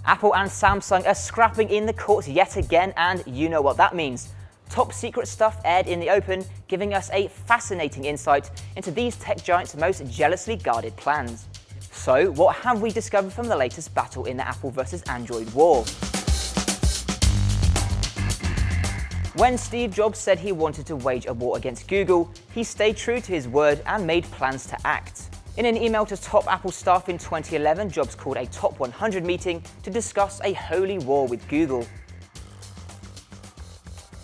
Apple and Samsung are scrapping in the courts yet again, and you know what that means. Top secret stuff aired in the open, giving us a fascinating insight into these tech giants' most jealously guarded plans. So, what have we discovered from the latest battle in the Apple versus Android war? When Steve Jobs said he wanted to wage a war against Google, he stayed true to his word and made plans to act. In an email to top Apple staff in 2011, Jobs called a top 100 meeting to discuss a holy war with Google.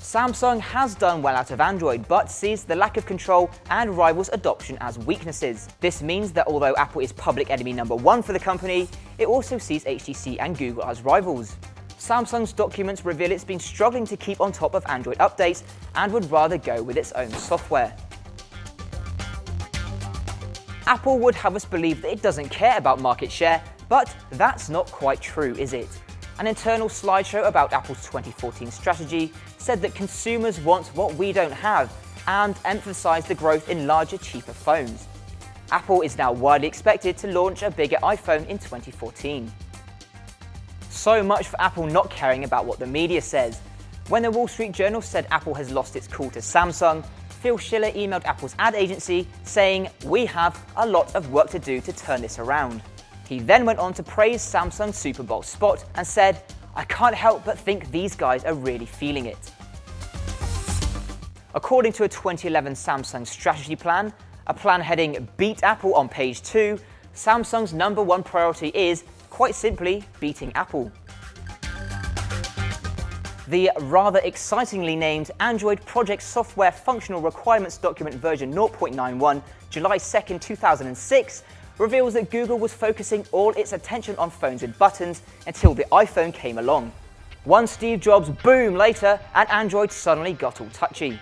Samsung has done well out of Android, but sees the lack of control and rivals' adoption as weaknesses. This means that although Apple is public enemy number one for the company, it also sees HTC and Google as rivals. Samsung's documents reveal it's been struggling to keep on top of Android updates and would rather go with its own software. Apple would have us believe that it doesn't care about market share, but that's not quite true, is it? An internal slideshow about Apple's 2014 strategy said that consumers want what we don't have and emphasized the growth in larger, cheaper phones. Apple is now widely expected to launch a bigger iPhone in 2014. So much for Apple not caring about what the media says. When the Wall Street Journal said Apple has lost its cool to Samsung, Phil Schiller emailed Apple's ad agency saying, "We have a lot of work to do to turn this around." He then went on to praise Samsung's Super Bowl spot and said, "I can't help but think these guys are really feeling it." According to a 2011 Samsung strategy plan, a plan heading "Beat Apple" on page 2, Samsung's number one priority is, quite simply, beating Apple. The rather excitingly named Android Project Software Functional Requirements Document version 0.91, July 2nd, 2006, reveals that Google was focusing all its attention on phones with buttons until the iPhone came along. One Steve Jobs boom later, and Android suddenly got all touchy.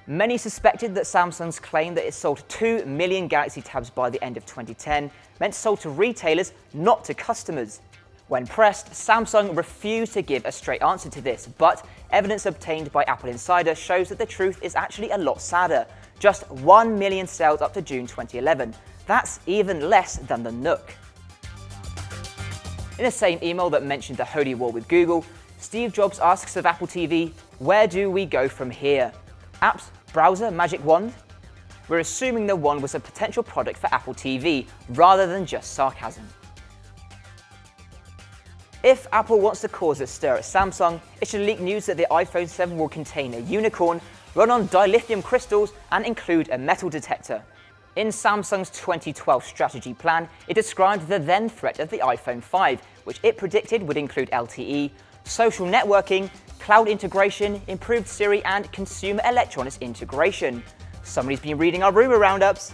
Many suspected that Samsung's claim that it sold 2 million Galaxy Tabs by the end of 2010 meant sold to retailers, not to customers. When pressed, Samsung refused to give a straight answer to this, but evidence obtained by Apple Insider shows that the truth is actually a lot sadder. Just 1 million sales up to June 2011. That's even less than the Nook. In the same email that mentioned the holy war with Google, Steve Jobs asks of Apple TV, "Where do we go from here? Apps, browser, magic wand?" We're assuming the wand was a potential product for Apple TV, rather than just sarcasm. If Apple wants to cause a stir at Samsung, it should leak news that the iPhone 7 will contain a unicorn, run on dilithium crystals, and include a metal detector. In Samsung's 2012 strategy plan, it described the then threat of the iPhone 5, which it predicted would include LTE, social networking, cloud integration, improved Siri, and consumer electronics integration. Somebody's been reading our rumor roundups.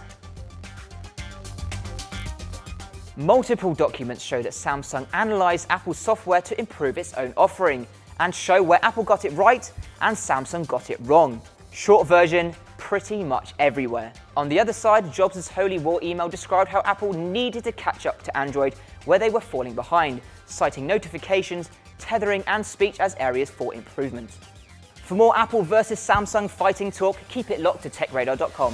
Multiple documents show that Samsung analysed Apple's software to improve its own offering, and show where Apple got it right and Samsung got it wrong. Short version, pretty much everywhere. On the other side, Jobs' holy war email described how Apple needed to catch up to Android where they were falling behind, citing notifications, tethering, and speech as areas for improvement. For more Apple versus Samsung fighting talk, keep it locked to TechRadar.com.